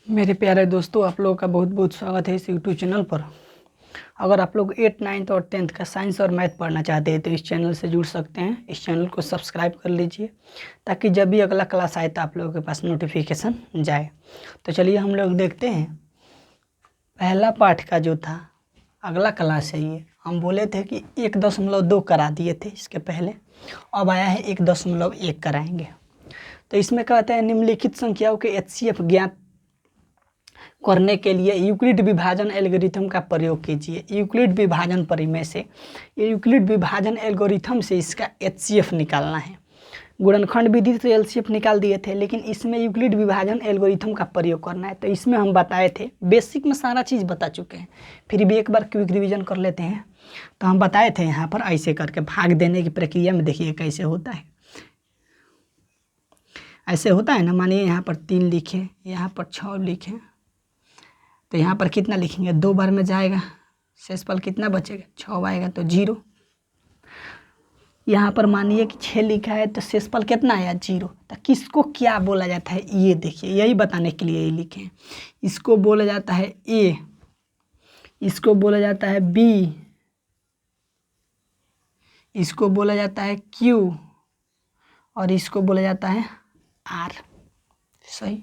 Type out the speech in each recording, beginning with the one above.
मेरे प्यारे दोस्तों, आप लोगों का बहुत बहुत स्वागत है इस यूट्यूब चैनल पर। अगर आप लोग 8, 9 और 10 का साइंस और मैथ पढ़ना चाहते हैं तो इस चैनल से जुड़ सकते हैं। इस चैनल को सब्सक्राइब कर लीजिए ताकि जब भी अगला क्लास आए तो आप लोगों के पास नोटिफिकेशन जाए। तो चलिए हम लोग देखते हैं। पहला पाठ का जो था अगला क्लास है ये। हम बोले थे कि 1.2 करा दिए थे इसके पहले, अब आया है 1.1 कराएंगे। तो इसमें कहते हैं निम्नलिखित संख्याओं के HCF ज्ञात करने के लिए यूक्लिड विभाजन एल्गोरिथम का प्रयोग कीजिए। यूक्लिड विभाजन परिमेय से यूक्लिड विभाजन एल्गोरिथम से इसका HCF निकालना है। गुणनखंड विधि से LCF निकाल दिए थे, लेकिन इसमें यूक्लिड विभाजन एल्गोरिथम का प्रयोग करना है। तो इसमें हम बताए थे, बेसिक में सारा चीज़ बता चुके हैं, फिर भी एक बार क्विक रिवीजन कर लेते हैं। तो हम बताए थे यहाँ पर ऐसे करके भाग देने की प्रक्रिया में देखिए कैसे होता है। ऐसे होता है ना, मानिए यहाँ पर 3 लिखे, यहाँ पर 6 लिखे, तो यहाँ पर कितना लिखेंगे, 2 बार में जाएगा, शेषफल कितना बचेगा, 6 आएगा तो 0। यहाँ पर मानिए कि 6 लिखा है तो शेषफल कितना आया, 0। तो किसको क्या बोला जाता है ये देखिए, यही बताने के लिए ये लिखे हैं। इसको बोला जाता है A, इसको बोला जाता है B, इसको बोला जाता है Q और इसको बोला जाता है R। सही।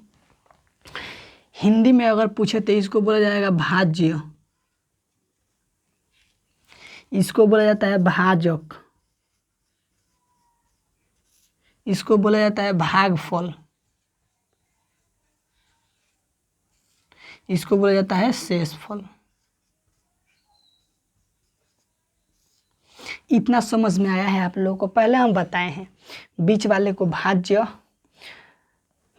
हिंदी में अगर पूछे तो इसको बोला जाएगा भाज्य, इसको बोला जाता है भाजक, इसको बोला जाता है भागफल, इसको बोला जाता है शेषफल। इतना समझ में आया है आप लोगों को। पहले हम बताए हैं बीच वाले को भाज्य,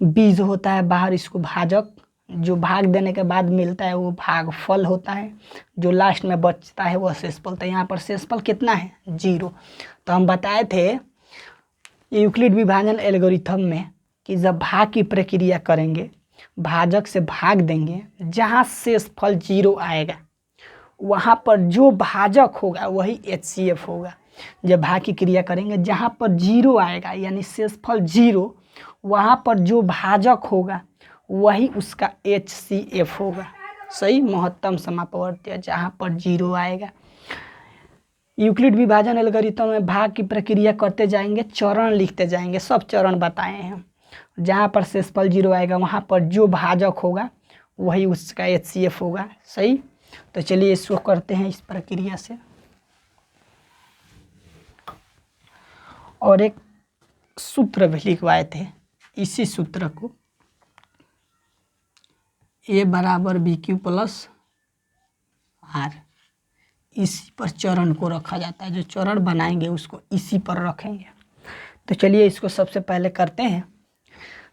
बीज होता है बाहर, इसको भाजक, जो भाग देने के बाद मिलता है वो भागफल होता है, जो लास्ट में बचता है वो शेषफल। तो यहाँ पर शेषफल कितना है, 0। तो हम बताए थे यूक्लिड विभाजन एल्गोरिथम में कि जब भाग की प्रक्रिया करेंगे, भाजक से भाग देंगे, जहाँ शेषफल 0 आएगा वहाँ पर जो भाजक होगा वही HCF होगा। जब भाग की क्रिया करेंगे जहाँ पर 0 आएगा यानी शेषफल 0, वहाँ पर जो भाजक होगा वही उसका HCF होगा। सही, महत्तम समापवर्ती, जहाँ पर 0 आएगा। यूक्लिड विभाजन एल्गोरिथम में भाग की प्रक्रिया करते जाएंगे, चरण लिखते जाएंगे, सब चरण बताए हैं। जहाँ पर शेषफल 0 आएगा वहाँ पर जो भाजक होगा वही उसका HCF होगा। सही। तो चलिए इसको करते हैं इस प्रक्रिया से। और एक सूत्र भी लिखवाए थे, इसी सूत्र को A बराबर BQ प्लस R, इसी पर चरण को रखा जाता है। जो चरण बनाएंगे उसको इसी पर रखेंगे। तो चलिए इसको सबसे पहले करते हैं।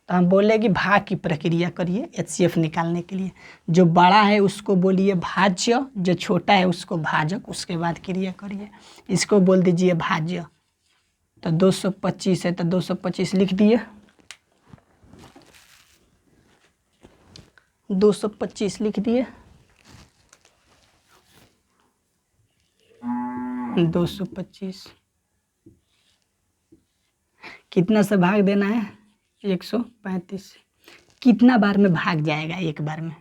तो हम बोले कि भाग की प्रक्रिया करिए HCF निकालने के लिए। जो बड़ा है उसको बोलिए भाज्य, जो छोटा है उसको भाजक, उसके बाद क्रिया करिए। इसको बोल दीजिए भाज्य। तो 225 है तो 225 लिख दिए, 225 लिख दिए, 225 कितना से भाग देना है, 135। कितना बार में भाग जाएगा, एक बार में।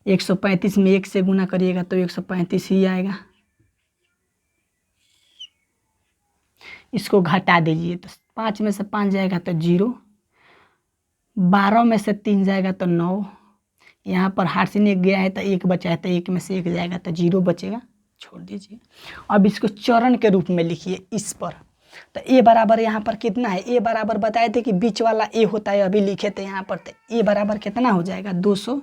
135 में 1 से गुना करिएगा तो 135 ही आएगा। इसको घटा दीजिए तो 5 में से 5 जाएगा तो 0, 12 में से 3 जाएगा तो 9, यहाँ पर हाथ से 1 गया है तो 1 बचा है तो 1 में से 1 जाएगा तो 0 बचेगा, छोड़ दीजिए। अब इसको चरण के रूप में लिखिए इस पर। तो A बराबर यहाँ पर कितना है, A बराबर बताए थे कि बीच वाला A होता है, अभी लिखे थे यहाँ पर। तो A बराबर कितना हो जाएगा, 200।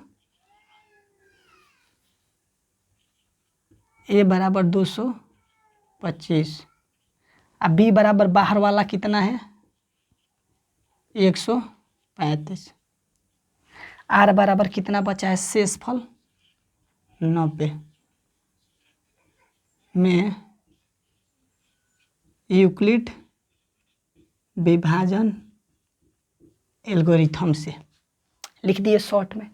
A बराबर 225। अब B बराबर बाहर वाला कितना है, 135। R बराबर कितना बचा है, शेषफल 90 में यूक्लिड विभाजन एल्गोरिथम से लिख दिए शॉर्ट में।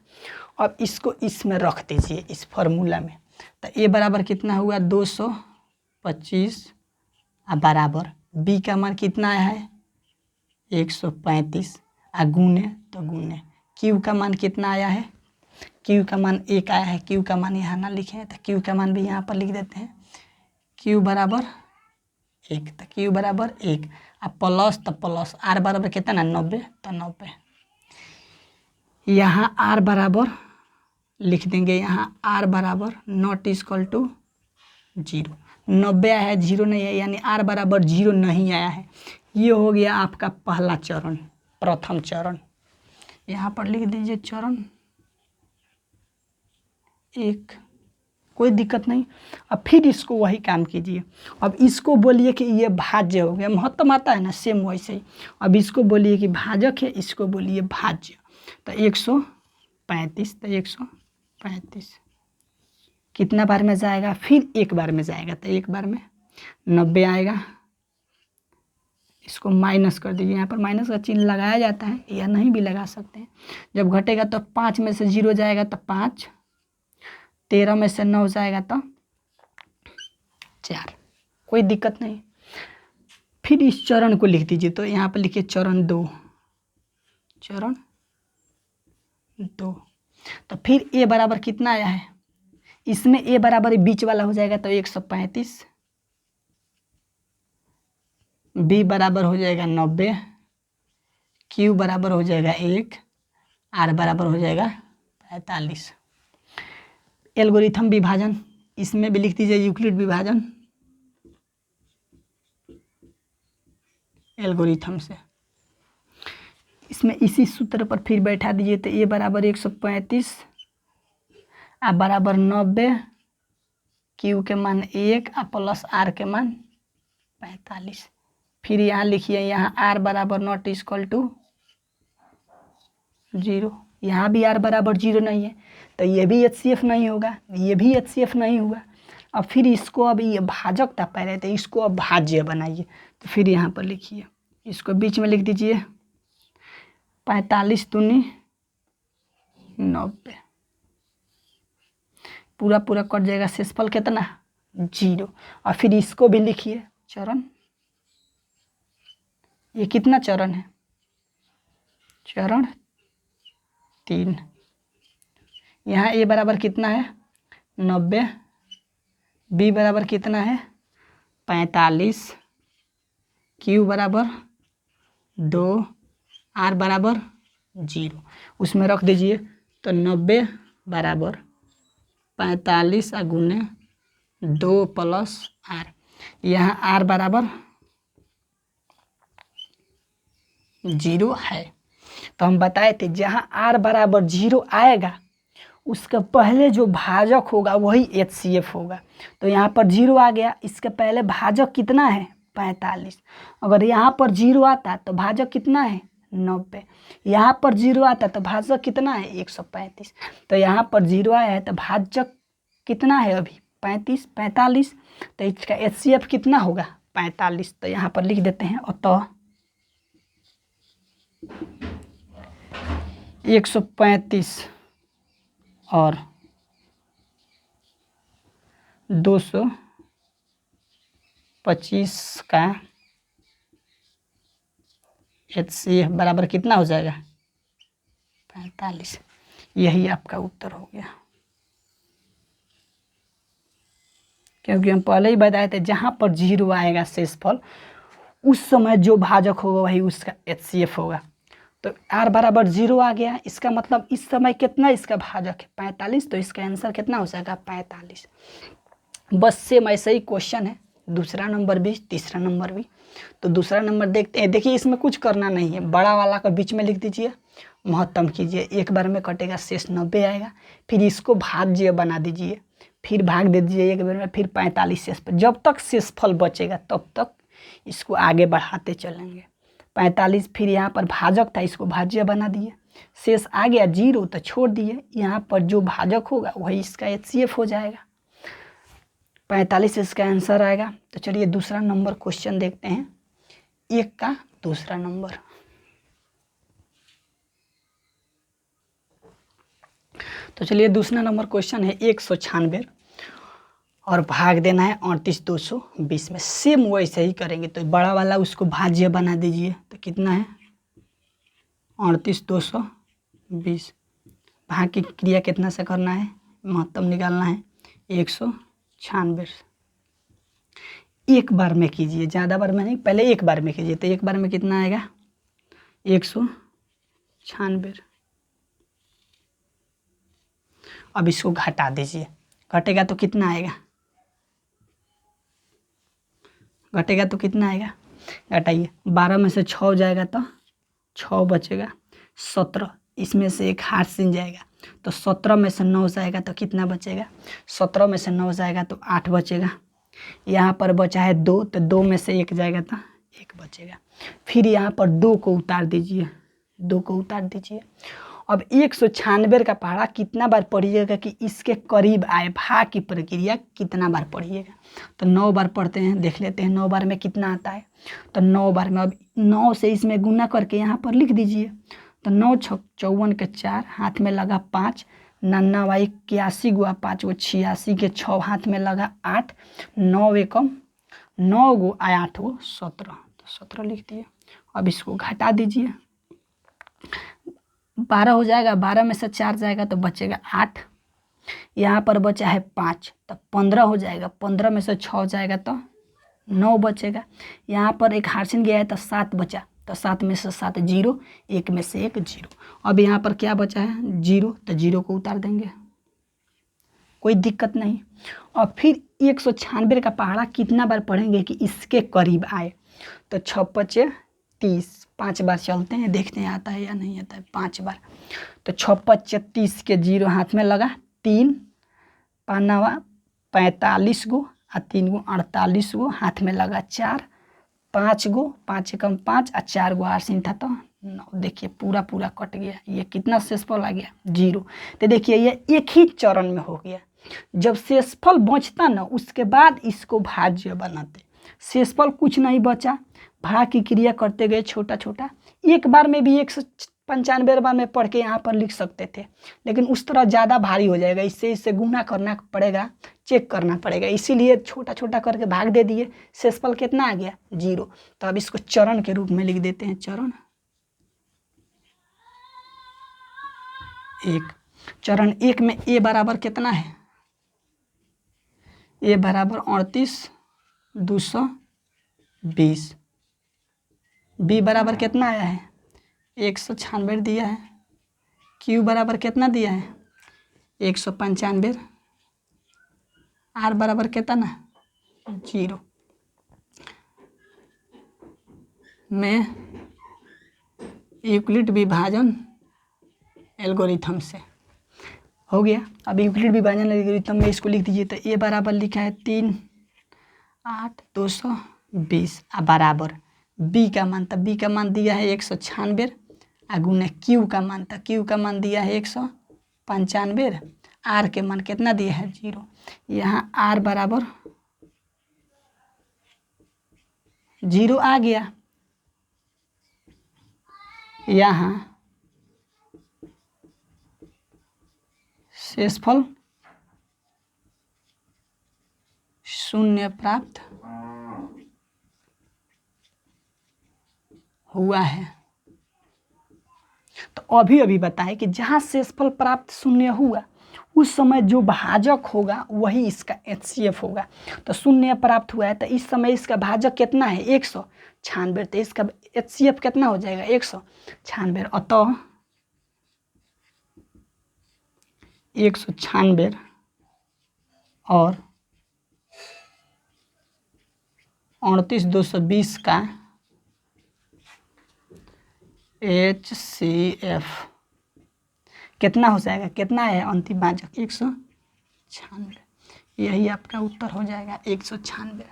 अब इसको इसमें रख दीजिए इस फार्मूला में। तो A बराबर कितना हुआ, 225 बराबर B का मान कितना है, 135, गुने तो गुने क्यू का मान कितना आया है, क्यू का मान 1 आया है। क्यू का मान यहाँ ना लिखें तो क्यू का मान भी यहाँ पर लिख देते हैं, क्यू बराबर 1, तो क्यू बराबर 1 अब प्लस तो प्लस आर बराबर कितना 90, तो 90 यहाँ आर बराबर लिख देंगे, यहाँ आर बराबर नॉट इक्वल टू 0। 90 आया है, 0 नहीं है, यानी आर बराबर 0 नहीं आया है। ये हो गया आपका पहला चरण, प्रथम चरण। यहाँ पर लिख दीजिए चरण 1, कोई दिक्कत नहीं। अब फिर इसको वही काम कीजिए। अब इसको बोलिए कि ये भाज्य हो गया, महत्तम आता है ना सेम वैसे ही। अब इसको बोलिए कि भाजक है, इसको बोलिए भाज्य। तो 135, तो 135 कितना बार में जाएगा, फिर एक बार में जाएगा, तो एक बार में 90 आएगा। इसको माइनस कर दीजिए, यहाँ पर माइनस का चिन्ह लगाया जाता है या नहीं भी लगा सकते हैं। जब घटेगा तो 5 में से 0 जाएगा तो 5, 13 में से 9 जाएगा तो 4, कोई दिक्कत नहीं। फिर इस चरण को लिख दीजिए, तो यहाँ पर लिखिए चरण 2, चरण 2। तो फिर ए बराबर कितना आया है, इसमें ए बराबर बीच वाला हो जाएगा तो 135, बी बराबर हो जाएगा 90, क्यू बराबर हो जाएगा 1, आर बराबर हो जाएगा 45। एल्गोरिथम विभाजन, इसमें भी लिख दीजिए यूक्लिड विभाजन एल्गोरिथम से। इसमें इसी सूत्र पर फिर बैठा दीजिए, तो ए बराबर 135, आ बराबर 90, क्यू के मान 1 आ प्लस आर के मान 45। फिर यहाँ लिखिए, यहाँ आर बराबर नॉट इक्वल टू 0, यहाँ भी आर बराबर 0 नहीं है, तो ये भी HCF नहीं होगा, ये भी HCF नहीं हुआ। अब फिर इसको, अब ये भाजक था पहले, तो इसको अब भाज्य बनाइए। तो फिर यहाँ पर लिखिए, इसको बीच में लिख दीजिए 45 दूनी 90, पूरा पूरा कट जाएगा, शेषफल कितना 0। और फिर इसको भी लिखिए चरण, ये कितना चरण है, चरण 3। यहाँ ए बराबर कितना है 90, बी बराबर कितना है 45, क्यू बराबर 2, आर बराबर 0, उसमें रख दीजिए। तो 90 बराबर 45 गुने 2 प्लस आर, यहाँ आर बराबर 0 है। तो हम बताए थे जहाँ आर बराबर 0 आएगा उसका पहले जो भाजक होगा वही HCF होगा। तो यहाँ पर 0 आ गया, इसके पहले भाजक कितना है 45। अगर यहाँ पर 0 आता तो भाजक कितना है 90, यहाँ पर 0 आता तो भाजक कितना है 135। तो यहाँ पर 0 आया है तो भाजक कितना है अभी 45, तो इसका HCF कितना होगा 45। तो यहाँ पर लिख देते हैं, अतः 135 और 225 का HCF बराबर कितना हो जाएगा 45। यही आपका उत्तर हो गया, क्योंकि हम पहले ही बताए थे जहाँ पर 0 आएगा शेषफल उस समय जो भाजक होगा वही उसका HCF होगा। तो आर बराबर 0 आ गया, इसका मतलब इस समय कितना इसका भाजक है 45, तो इसका आंसर कितना हो जाएगा 45। बस सेम ऐसा ही क्वेश्चन है, दूसरा नंबर भी तीसरा नंबर भी। तो दूसरा नंबर देखते हैं। देखिए इसमें कुछ करना नहीं है, बड़ा वाला का बीच में लिख दीजिए, महत्तम कीजिए, एक बार में कटेगा, शेष 90 आएगा। फिर इसको भाज्य बना दीजिए, फिर भाग दे दीजिए एक बार में, फिर 45 शेष पर, जब तक शेषफल बचेगा तब तक इसको आगे बढ़ाते चलेंगे। 45 फिर यहाँ पर भाजक था, इसको भाज्य बना दिए, शेष आ गया 0 तो छोड़ दिए। यहाँ पर जो भाजक होगा वही इसका HCF हो जाएगा, 45 इसका आंसर आएगा। तो चलिए दूसरा नंबर क्वेश्चन देखते हैं, 1 का दूसरा नंबर। तो चलिए दूसरा नंबर क्वेश्चन है 196 और भाग देना है 38,220 में। सेम वैसे ही करेंगे, तो बड़ा वाला उसको भाज्य बना दीजिए, तो कितना है 38,220 20। भाग की क्रिया कितना से करना है, महत्तम निकालना है 196। एक बार में कीजिए, ज़्यादा बार में नहीं, पहले एक बार में कीजिए। तो एक बार में कितना आएगा 196। अब इसको घटा दीजिए, घटेगा तो कितना आएगा, घटेगा तो कितना आएगा, घटाइए। 12 में से 6 जाएगा तो 6 बचेगा। 17, इसमें से एक हाथ सीन जाएगा तो 17 में से 9 जाएगा तो कितना बचेगा, 17 में से 9 जाएगा तो 8 बचेगा। यहाँ पर बचा है 2, तो 2 में से 1 जाएगा तो 1 बचेगा। फिर यहाँ पर 2 को उतार दीजिए, 2 को उतार दीजिए। अब 196 का पहाड़ा कितना बार पढ़िएगा कि इसके करीब आए, भाग की प्रक्रिया कितना बार पढ़िएगा। तो 9 बार पढ़ते हैं, देख लेते हैं 9 बार में कितना आता है। तो 9 बार में अब 9 से इसमें गुना करके यहाँ पर लिख दीजिए। तो 9 छक 54 के 4, हाथ में लगा 5, 99 81 गुआ 5 गो 86 के 6, हाथ में लगा 8, 9 एकम 9 गो 8 गो 17, तो 17 लिख दिए। अब इसको घटा दीजिए, 12 हो जाएगा, 12 में से 4 जाएगा तो बचेगा 8। यहाँ पर बचा है 5, तो 15 हो जाएगा, 15 में से 6 जाएगा तो 9 बचेगा। यहाँ पर एक हार्सिन गया है तो 7 बचा, तो 7 में से 7 0, 1 में से 1 0। अब यहाँ पर क्या बचा है 0, तो 0 को उतार देंगे, कोई दिक्कत नहीं। और फिर 196 का पहाड़ा कितना बार पढ़ेंगे कि इसके करीब आए। तो 6 5 30, 5 बार चलते हैं, देखते हैं आता है या नहीं आता है 5 बार। तो 6 5 30 के 0 हाथ में लगा, 3 पानावा 45 गो और 3 गो 48 गो, हाथ में लगा 4, 5 गो 5 एकम 5 और 4 गो आर्सिन था तो 9। देखिए पूरा पूरा कट गया, ये कितना शेषफल आ गया 0। तो देखिए ये एक ही चरण में हो गया। जब शेषफल बचता ना उसके बाद इसको भाज्य बनाते, शेषफल कुछ नहीं बचा, भाग की क्रिया करते गए छोटा छोटा। एक बार में भी 195 बार में पढ़ के यहाँ पर लिख सकते थे, लेकिन उस तरह ज़्यादा भारी हो जाएगा, इससे गुना करना पड़ेगा, चेक करना पड़ेगा, इसीलिए छोटा छोटा करके भाग दे दिए। शेषफल कितना आ गया 0। तो अब इसको चरण के रूप में लिख देते हैं, चरण 1। चरण 1 में ए बराबर कितना है, ए बराबर 38,220। बी बराबर कितना आया है 196 दिया है। क्यू बराबर कितना दिया है 195। आर बराबर कितना 0। में यूक्लिड विभाजन एल्गोरिथम से हो गया। अब यूक्लिड विभाजन एल्गोरिथम में इसको लिख दीजिए। तो ए बराबर लिखा है 3,8,220 बराबर बी का मान, तब बी का मान दिया है 196 गुने क्यू का मान, था क्यू का मान दिया है 195, आर के मान कितना दिया है 0। यहाँ आर बराबर 0 आ गया। यहाँ शेषफल 0 प्राप्त हुआ है। तो अभी अभी बताएं कि जहाँ शेषफल प्राप्त 0 हुआ उस समय जो भाजक होगा वही इसका HCF होगा। तो 0 प्राप्त हुआ है तो इस समय इसका भाजक कितना है 196, तो इसका HCF कितना हो जाएगा 196। अतः 196 और 38,220 का HCF कितना हो जाएगा, कितना है अंतिम भाजक 196। यही आपका उत्तर हो जाएगा 196।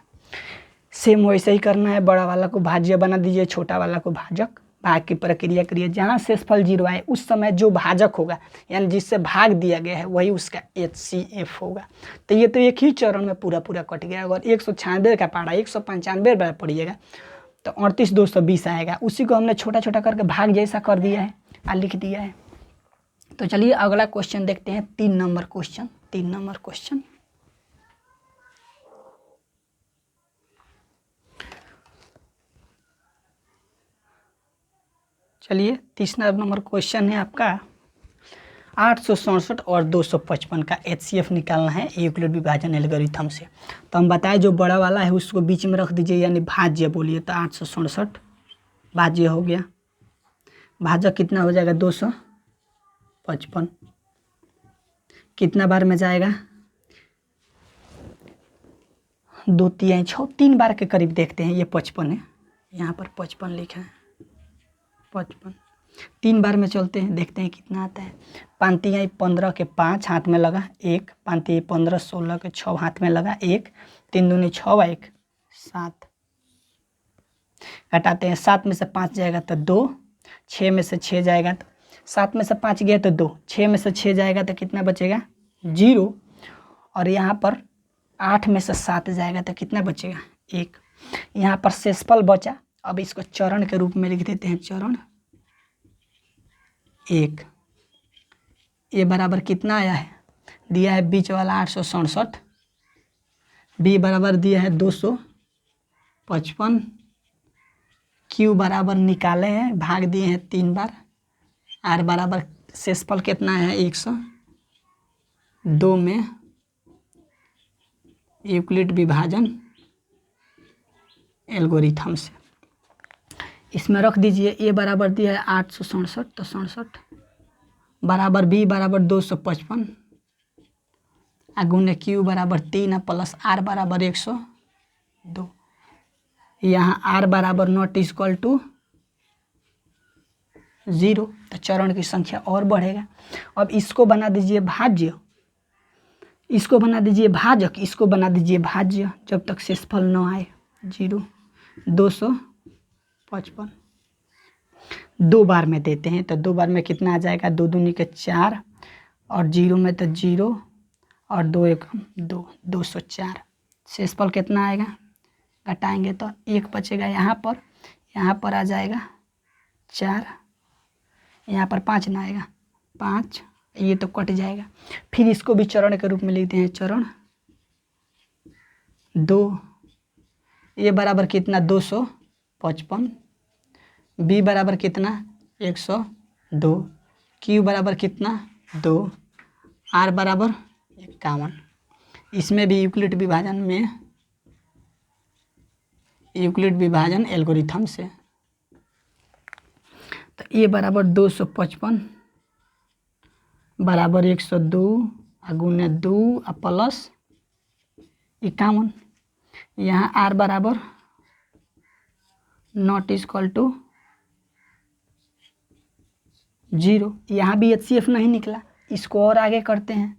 सेम वैसे ही करना है, बड़ा वाला को भाज्य बना दीजिए, छोटा वाला को भाजक, भाग की प्रक्रिया करिए। जहाँ शेषफल 0 आए उस समय जो भाजक होगा यानी जिससे भाग दिया गया है वही उसका HCF होगा। तो ये तो एक ही चरण में पूरा पूरा कट गया। अगर 196 का पहाड़ा 195 बार पढ़िएगा तो 38,220 आएगा। उसी को हमने छोटा छोटा करके भाग जैसा कर दिया है और लिख दिया है। तो चलिए अगला क्वेश्चन देखते हैं, 3 नंबर क्वेश्चन। 3 नंबर क्वेश्चन चलिए 30 नंबर क्वेश्चन है आपका। 867 और 255 का HCF निकालना है यूक्लिड विभाजन एल्गोरिथम से। तो हम बताएं जो बड़ा वाला है उसको बीच में रख दीजिए, यानी भाज्य बोलिए। तो 867 भाज्य हो गया, भाजक कितना हो जाएगा 255, कितना बार में जाएगा 2 3 6, 3 बार के करीब देखते हैं। ये 55 है, यहाँ पर 55 लिखा है, 55 3 बार में चलते हैं, देखते हैं कितना आता है। 5 3 15 के 5 हाथ में लगा 1, 5 3 15 16 के 6 हाथ में लगा 1, 3 दूनी 6 1 7, घटाते हैं। 7 में से 5 जाएगा तो 2, 6 में से 6 जाएगा तो 7 में से 5 गया तो 2, 6 में से 6 जाएगा तो कितना बचेगा 0, और यहाँ पर 8 में से 7 जाएगा तो कितना बचेगा 1। यहाँ पर शेषफल बचा, अब इसको चरण के रूप में लिख देते हैं, चरण 1। ये बराबर कितना आया है, दिया है बीच वाला 867, बी बराबर दिया है 255, क्यू बराबर निकाले हैं, भाग दिए हैं 3 बार, आर बराबर शेषफल कितना है 102 में यूक्लिड विभाजन एल्गोरिथम से। इसमें रख दीजिए, ए बराबर दिया है 867, तो 67 बराबर बी बराबर 255, गुने क्यू बराबर 3 प्लस आर बराबर 102। यहाँ आर बराबर नॉट इक्वल टू 0, तो चरण की संख्या और बढ़ेगा। अब इसको बना दीजिए भाज्य, इसको बना दीजिए भाजक, इसको बना दीजिए भाज्य, जब तक शेषफल न आए 0। 255 2 बार में देते हैं, तो 2 बार में कितना आ जाएगा 2 दूनी के 4, और 0 में तो 0, और 2 1 2, 204। शेषफल कितना आएगा, घटाएंगे तो 1 बचेगा, यहाँ पर आ जाएगा 4, यहाँ पर 5 ना आएगा 5, ये तो कट जाएगा। फिर इसको भी चरण के रूप में लिखते हैं, चरण 2। ये बराबर कितना 255, बी बराबर कितना 102, क्यू बराबर कितना 2, आर बराबर 51। इसमें भी यूक्लिड विभाजन एल्गोरिथम से। तो ए बराबर 255 बराबर 102 गुने 2 प्लस 51। यहाँ आर बराबर नॉट इक्वल टू 0। यहाँ भी HCF नहीं निकला, इसको और आगे करते हैं,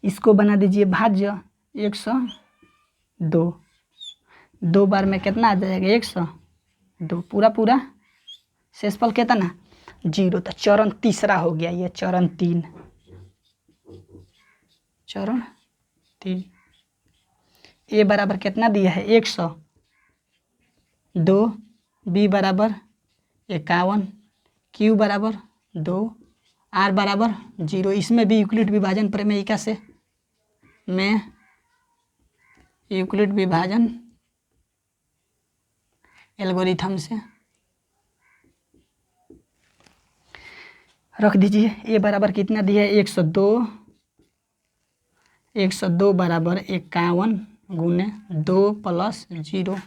इसको बना दीजिए भाज्य 102, 2 बार में कितना आ जाएगा 102, पूरा शेषफल कितना 0। तो चरण तीसरा हो गया, ये चरण 3, चरण 3। ए बराबर कितना दिया है 102, बी बराबर 51, क्यू बराबर 2, आर बराबर 0। इसमें भी यूक्लिड विभाजन प्रमेयिका से में यूक्लिड विभाजन एल्गोरिथम से रख दीजिए। ए बराबर कितना दिया है 102, 102 बराबर 51 गुने 2 प्लस 0।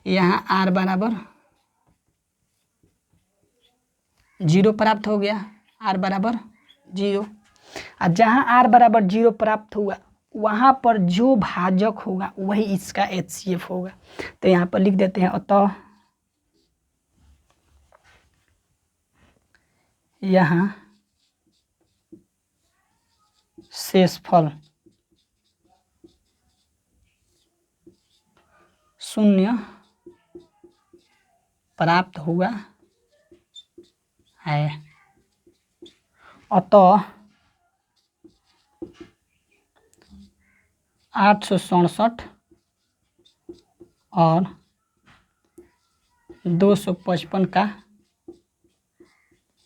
यहाँ आर बराबर 0 प्राप्त हो गया, आर बराबर 0। और जहाँ आर बराबर 0 प्राप्त हुआ वहाँ पर जो भाजक होगा वही इसका HCF होगा। तो यहाँ पर लिख देते हैं, अतः यहाँ शेषफल 0 प्राप्त हुआ है, अतः 867 और 255 का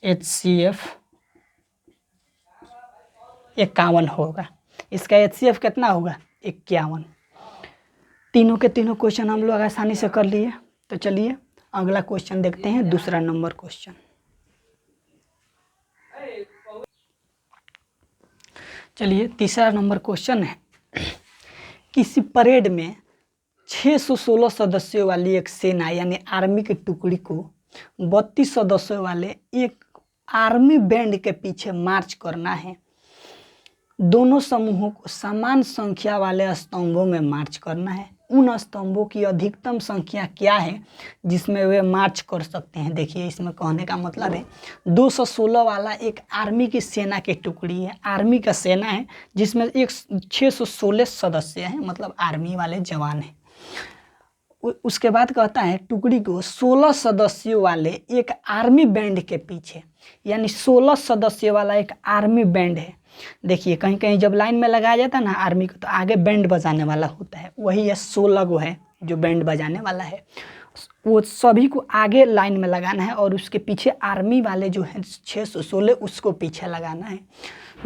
HCF 51 होगा। इसका HCF कितना होगा 51। तीनों के तीनों क्वेश्चन हम लोग आसानी से कर लिए। तो चलिए अगला क्वेश्चन देखते हैं, दूसरा नंबर क्वेश्चन। चलिए तीसरा नंबर क्वेश्चन है, किसी परेड में 616 सदस्यों वाली एक सेना यानी आर्मी की टुकड़ी को 32 सदस्यों वाले एक आर्मी बैंड के पीछे मार्च करना है। दोनों समूहों को समान संख्या वाले स्तंभों में मार्च करना है। उन स्तंभों की अधिकतम संख्या क्या है जिसमें वे मार्च कर सकते हैं। देखिए इसमें कहने का मतलब है 216 वाला एक आर्मी की सेना की टुकड़ी है, आर्मी का सेना है जिसमें एक 616 सदस्य हैं, मतलब आर्मी वाले जवान हैं। उसके बाद कहता है टुकड़ी को 16 सदस्यों वाले एक आर्मी बैंड के पीछे, यानी 16 सदस्यों वाला एक आर्मी बैंड है। देखिए कहीं कहीं जब लाइन में लगाया जाता है ना आर्मी को, तो आगे बैंड बजाने वाला होता है, वही है 16 गो है जो बैंड बजाने वाला है। वो सभी को आगे लाइन में लगाना है और उसके पीछे आर्मी वाले जो है 616 उसको पीछे लगाना है।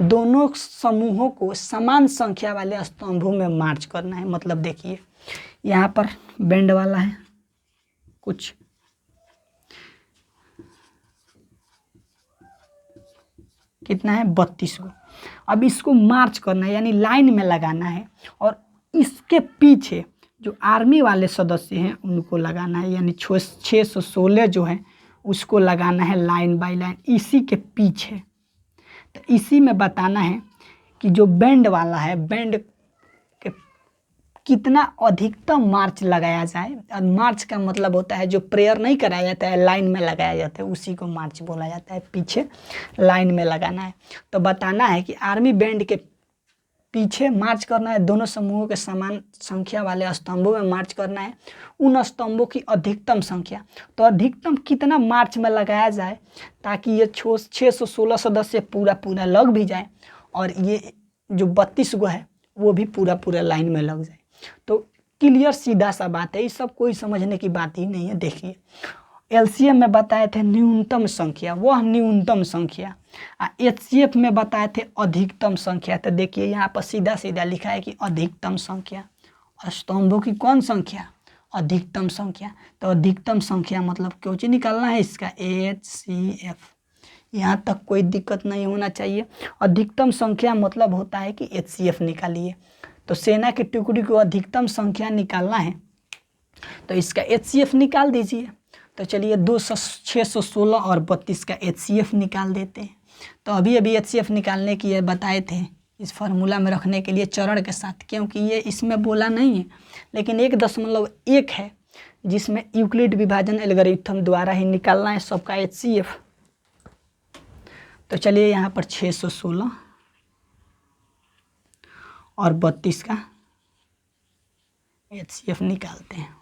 दोनों समूहों को समान संख्या वाले स्तंभों में मार्च करना है। मतलब देखिए यहाँ पर बैंड वाला है कुछ, कितना है 32 को। अब इसको मार्च करना है यानी लाइन में लगाना है और इसके पीछे जो आर्मी वाले सदस्य हैं उनको लगाना है, यानी 616 जो है उसको लगाना है लाइन बाय लाइन इसी के पीछे। तो इसी में बताना है कि जो बैंड वाला है बैंड के कितना अधिकतम मार्च लगाया जाए। और मार्च का मतलब होता है जो प्रेयर नहीं कराया जाता है, लाइन में लगाया जाता है, उसी को मार्च बोला जाता है। पीछे लाइन में लगाना है। तो बताना है कि आर्मी बैंड के पीछे मार्च करना है, दोनों समूहों के समान संख्या वाले स्तंभों में मार्च करना है। उन स्तंभों की अधिकतम संख्या, तो अधिकतम कितना मार्च में लगाया जाए ताकि ये 616 सदस्य पूरा लग भी जाए और ये जो 32 गो है वो भी पूरा लाइन में लग जाए। तो क्लियर सीधा सा बात है, ये सब कोई समझने की बात ही नहीं है। देखिए एलसीएम में बताए थे न्यूनतम संख्या, वह न्यूनतम संख्या। एचसीएफ में बताए थे अधिकतम संख्या। तो देखिए यहाँ पर सीधा लिखा है कि अधिकतम संख्या, स्तंभों की कौन संख्या, अधिकतम संख्या। तो अधिकतम संख्या मतलब क्यों चीज निकालना है इसका HCF। यहाँ तक कोई दिक्कत नहीं होना चाहिए। अधिकतम संख्या मतलब होता है कि HCF निकालिए। तो सेना की टुकड़ी को अधिकतम संख्या निकालना है तो इसका HCF निकाल दीजिए। तो चलिए 616 और 32 का HCF निकाल देते हैं। तो अभी HCF निकालने की ये बताए थे इस फार्मूला में रखने के लिए चरण के साथ, क्योंकि ये इसमें बोला नहीं है लेकिन 1.1 है जिसमें यूक्लिड विभाजन एल्गोरिथम द्वारा ही निकालना है सबका HCF। तो चलिए यहाँ पर 616 और 32 का HCF निकालते हैं।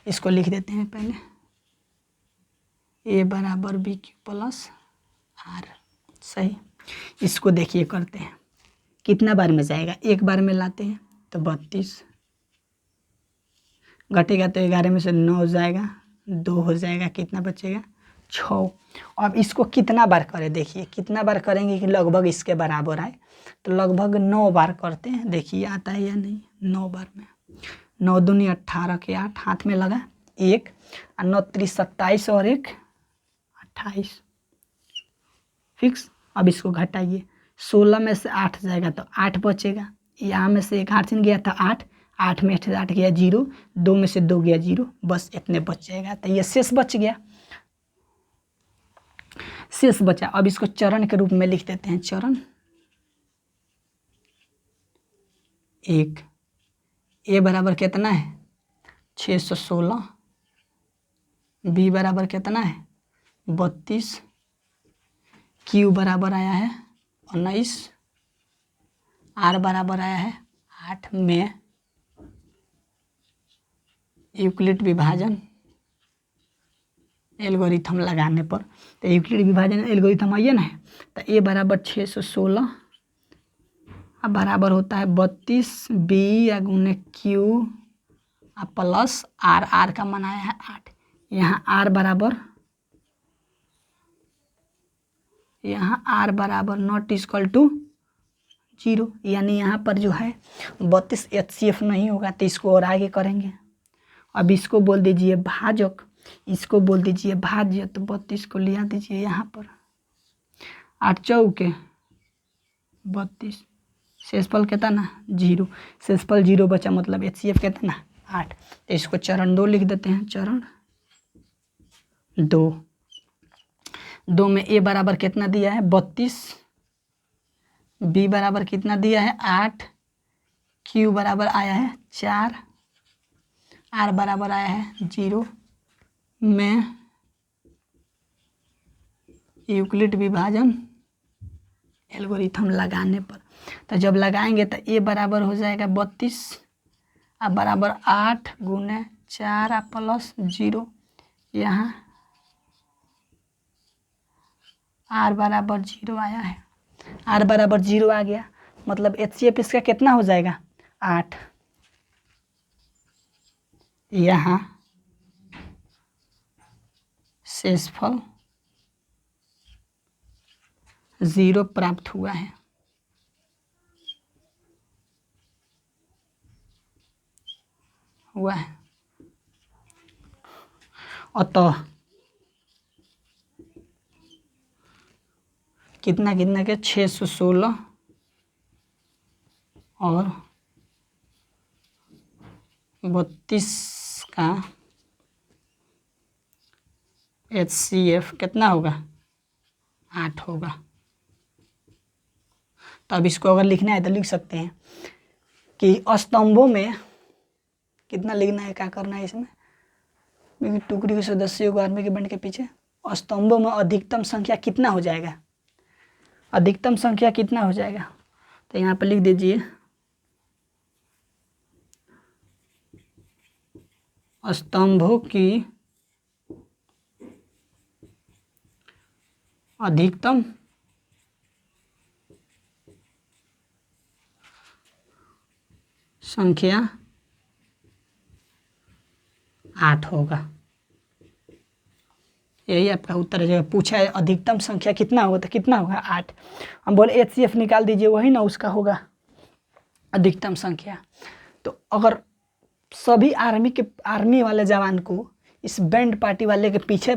इसको लिख देते हैं पहले, A बराबर BQ प्लस R। सही। इसको देखिए करते हैं कितना बार में जाएगा, एक बार में लाते हैं तो 32 घटेगा तो 11 में से 9 जाएगा, 2 हो जाएगा, कितना बचेगा 6। अब इसको कितना बार करें, देखिए कितना बार करेंगे कि लगभग इसके बराबर आए। तो लगभग 9 बार करते हैं, देखिए आता है या नहीं। 9 बार में 9 दूनी 18 के 8 हाथ में लगा 1 और 9 3 27 और 1 28 फिक्स। अब इसको घटाइए, 16 में से 8 जाएगा तो 8 बचेगा। यहाँ में से 1 8 गया था 8, 8 में 8 गया 0, 2 में से 2 गया 0, बस इतने बच जाएगा। तो ये शेष बच गया, शेष बचा। अब इसको चरण के रूप में लिख देते हैं। चरण 1, A बराबर कितना है 616, B बराबर कितना है 32, Q बराबर आया है 19, R बराबर आया है 8 में यूक्लिड विभाजन एल्गोरिथम लगाने पर। तो यूक्लिड विभाजन एल्गोरिथम आइए ना, तो A बराबर 616 अब बराबर होता है 32 B गुने Q प्लस R, R का मान आया है 8। यहाँ R बराबर नॉट इक्वल टू 0, यानी यहाँ पर जो है 32 HCF नहीं होगा तो इसको और आगे करेंगे। अब इसको बोल दीजिए भाजक, इसको बोल दीजिए भाज्य। तो 32 को लिया दीजिए यहाँ पर, 8 चौके 32 शेषफल कितना 0, शेषफल 0 बचा मतलब HCF कितना 8। तो इसको चरण 2 लिख देते हैं, चरण 2 में A बराबर कितना दिया है 32, B बराबर कितना दिया है 8, Q बराबर आया है 4, R बराबर आया है 0 में यूक्लिड विभाजन एल्गोरिथम लगाने पर। तो जब लगाएंगे तो A बराबर हो जाएगा 32 और बराबर 8 गुने 4 और प्लस 0, यहाँ R बराबर 0 आया है, R बराबर 0 आ गया मतलब HCF इसका कितना हो जाएगा 8। यहाँ शेषफल 0 प्राप्त हुआ है। अतः कितना के 616 और 32 का HCF कितना होगा 8 होगा। तो अब इसको अगर लिखना है तो लिख सकते हैं कि स्तंभों में कितना लिखना है, क्या करना है इसमें, टुकड़ी के सदस्यों को आर्मी के बैंड के पीछे स्तंभों में अधिकतम संख्या कितना हो जाएगा, अधिकतम संख्या कितना हो जाएगा। तो यहाँ पर लिख दीजिए स्तंभों की अधिकतम संख्या 8 होगा। यही आपका उत्तर है। पूछा है अधिकतम संख्या कितना होगा तो कितना होगा 8। हम बोले HCF निकाल दीजिए, वही ना उसका होगा अधिकतम संख्या। तो अगर सभी आर्मी वाले जवान को इस बैंड पार्टी वाले के पीछे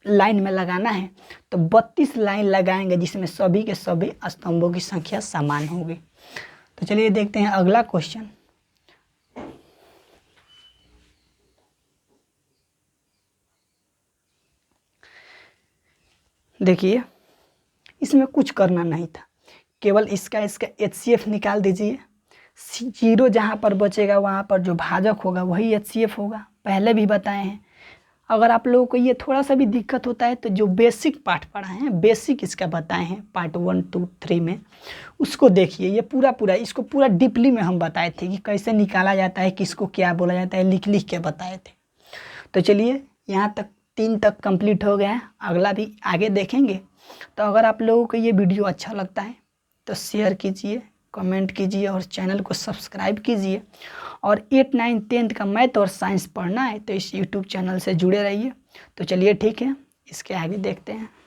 लाइन में लगाना है तो 32 लाइन लगाएंगे जिसमें सभी के सभी स्तंभों की संख्या समान होगी। तो चलिए देखते हैं अगला क्वेश्चन। देखिए इसमें कुछ करना नहीं था, केवल इसका HCF निकाल दीजिए। 0 जहाँ पर बचेगा वहाँ पर जो भाजक होगा वही HCF होगा, पहले भी बताए हैं। अगर आप लोगों को ये थोड़ा सा भी दिक्कत होता है तो जो बेसिक पार्ट पढ़ाए हैं, बेसिक इसका बताए हैं पार्ट 1, 2, 3 में, उसको देखिए। ये पूरा इसको पूरा डीपली में हम बताए थे कि कैसे निकाला जाता है, किसको क्या बोला जाता है, लिख के बताए थे। तो चलिए यहाँ तक 3 तक कंप्लीट हो गया है, अगला भी आगे देखेंगे। तो अगर आप लोगों को ये वीडियो अच्छा लगता है तो शेयर कीजिए, कमेंट कीजिए और चैनल को सब्सक्राइब कीजिए। और 8, 9, 10 का मैथ और साइंस पढ़ना है तो इस YouTube चैनल से जुड़े रहिए। तो चलिए ठीक है, इसके आगे देखते हैं।